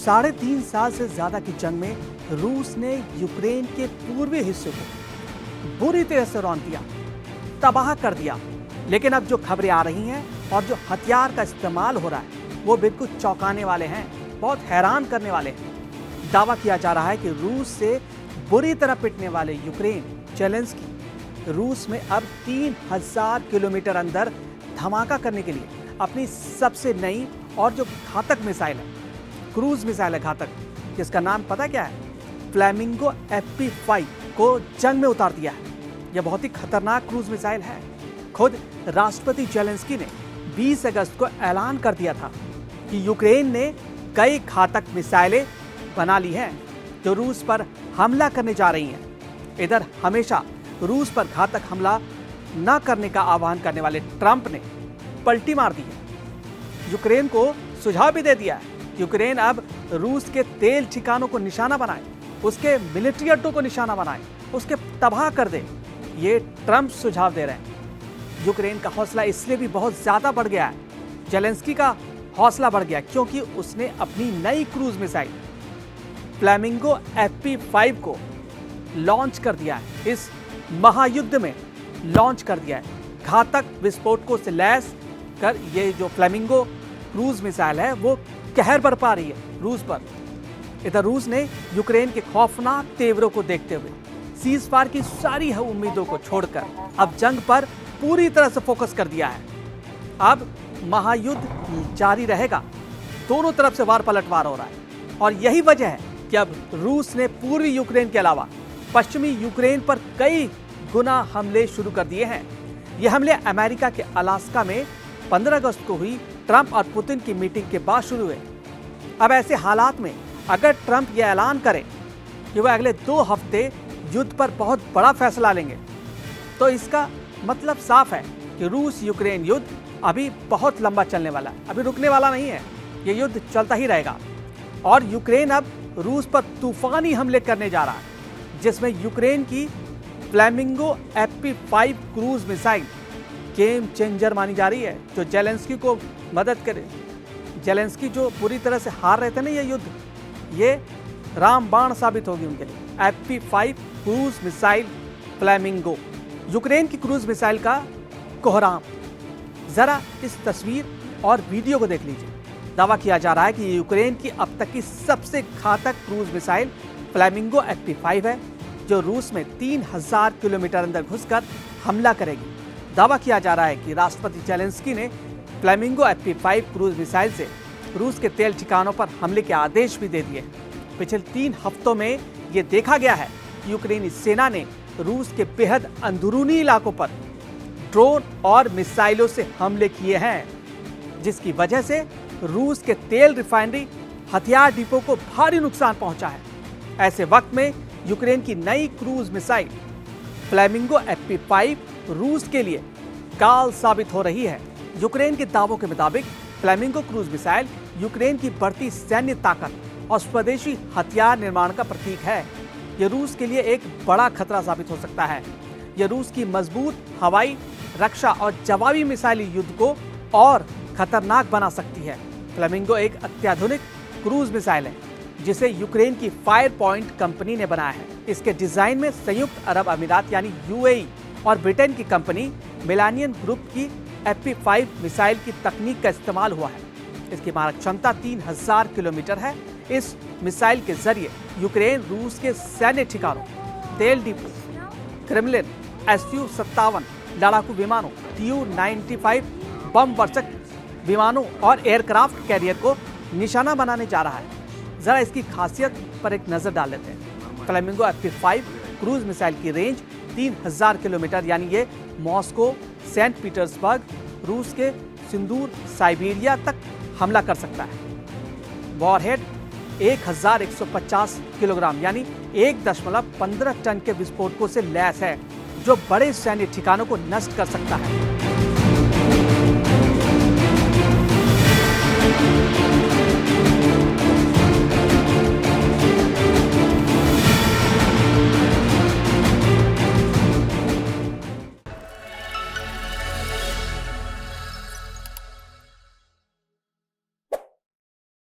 3.5 साल से ज्यादा की जंग में रूस ने यूक्रेन के पूर्वी हिस्से को बुरी तरह से रौंद दिया, तबाह कर दिया। लेकिन अब जो खबरें आ रही हैं और जो हथियार का इस्तेमाल हो रहा है वो बिल्कुल चौंकाने वाले हैं, बहुत हैरान करने वाले हैं। दावा किया जा रहा है कि रूस से बुरी तरह पिटने वाले यूक्रेन जेलेंस्की रूस में अब 3000 किलोमीटर अंदर धमाका करने के लिए अपनी सबसे नई और जो घातक मिसाइल है, क्रूज मिसाइल है घातक, जिसका नाम पता क्या है? फ्लैमिंगो FP5 को जंग में उतार दिया है। यह बहुत ही खतरनाक क्रूज मिसाइल है। खुद राष्ट्रपति जेलेंस्की ने 20 अगस्त को ऐलान कर दिया था कि यूक्रेन ने कई घातक मिसाइलें बना ली हैं जो रूस पर हमला करने जा रही हैं। इधर हमेशा रूस पर घातक हमला न करने का आह्वान करने वाले ट्रंप ने पलटी मार दी है। यूक्रेन को सुझाव भी दे दिया है कि यूक्रेन अब रूस के तेल ठिकानों को निशाना बनाए, उसके मिलिट्री अड्डों को निशाना बनाए, उसके तबाह कर दे। ये ट्रंप सुझाव दे रहे हैं। यूक्रेन का हौसला इसलिए भी बहुत ज्यादा बढ़ गया है, जेलेंस्की का हौसला बढ़ गया क्योंकि उसने अपनी नई क्रूज मिसाइल फ्लैमिंगो FP5 को लॉन्च कर दिया है। इस महायुद्ध में लॉन्च कर दिया है। घातक विस्फोटकों से लैस कर ये जो फ्लैमिंगो क्रूज मिसाइल है वो कहर बरपा रही है रूस पर। इधर रूस ने यूक्रेन के खौफनाक तेवरों को देखते हुए सीज फायर की सारी उम्मीदों को छोड़कर अब जंग पर पूरी तरह से फोकस कर दिया है। अब महायुद्ध जारी रहेगा, दोनों तरफ से वार पलटवार हो रहा है और यही वजह है कि अब रूस ने पूर्वी यूक्रेन के अलावा पश्चिमी यूक्रेन पर कई गुना हमले शुरू कर दिए हैं। ये हमले अमेरिका के अलास्का में 15 अगस्त को हुई ट्रंप और पुतिन की मीटिंग के बाद शुरू हुए। अब ऐसे हालात में अगर ट्रंप यह ऐलान करें कि वह अगले 2 हफ्ते युद्ध पर बहुत बड़ा फैसला लेंगे, तो इसका मतलब साफ है कि रूस यूक्रेन युद्ध अभी बहुत लंबा चलने वाला है, अभी रुकने वाला नहीं है। ये युद्ध चलता ही रहेगा और यूक्रेन अब रूस पर तूफानी हमले करने जा रहा है, जिसमें यूक्रेन की flamingo FP5 cruise missile game changer मानी जा रही है, जो जेलेंस्की को मदद करे। जेलेंस्की जो पूरी तरह से हार रहे थे ना ये युद्ध, ये रामबाण साबित होगी उनके लिए। FP5 cruise missile flamingo, Ukraine की क्रूज मिसाइल का कोहराम। जरा इस तस्वीर और वीडियो को देख लीजिए। दावा किया जा रहा है कि यूक्रेन की अब तक की सबसे घातक क्रूज मिसाइल फ्लैमिंगो FP5 है, जो रूस में 3000 किलोमीटर अंदर घुसकर हमला करेगी। दावा किया जा रहा है कि राष्ट्रपति जेलेंस्की ने फ्लैमिंगो FP5 क्रूज मिसाइल से रूस के तेल ठिकानों पर हमले के आदेश भी दे दिए। पिछले 3 हफ्तों में ये देखा गया है कि यूक्रेनी सेना ने रूस के बेहद अंदरूनी इलाकों पर ड्रोन और मिसाइलों से हमले किए हैं, जिसकी वजह से रूस के तेल रिफाइनरी, हथियार डिपो को भारी नुकसान पहुंचा है। ऐसे वक्त में यूक्रेन की नई क्रूज मिसाइल फ्लैमिंगो FP5 रूस के लिए काल साबित हो रही है। यूक्रेन के दावों के मुताबिक फ्लैमिंगो क्रूज मिसाइल यूक्रेन की बढ़ती सैन्य ताकत और स्वदेशी हथियार निर्माण का प्रतीक है। यह रूस के लिए एक बड़ा खतरा साबित हो सकता है। यह रूस की मजबूत हवाई रक्षा और जवाबी मिसाइली युद्ध को और खतरनाक बना सकती है। फ्लैमिंगो एक अत्याधुनिक क्रूज मिसाइल है जिसे यूक्रेन की फायर पॉइंट कंपनी ने बनाया है। इसके डिजाइन में संयुक्त अरब अमीरात यानी UAE और ब्रिटेन की कंपनी मिलानियन ग्रुप की FP5 मिसाइल की तकनीक का इस्तेमाल हुआ है। इसकी मारक क्षमता 3000 किलोमीटर है। इस मिसाइल के जरिए यूक्रेन रूस के सैन्य ठिकानों, तेल डिपो, क्रेमलिन, Su-57 लड़ाकू विमानों, Tu-95 बम वर्षक विमानों और एयरक्राफ्ट कैरियर को निशाना बनाने जा रहा है। जरा इसकी खासियत पर एक नजर डाल लेते हैं। फ्लैमिंगो FP5 क्रूज मिसाइल की रेंज 3000 किलोमीटर, यानी ये मॉस्को, सेंट पीटर्सबर्ग, रूस के सिंदूर, साइबेरिया तक हमला कर सकता है। वॉरहेड 1150 किलोग्राम यानी 1.15 टन के विस्फोटकों से लैस है, जो बड़े सैन्य ठिकानों को नष्ट कर सकता है।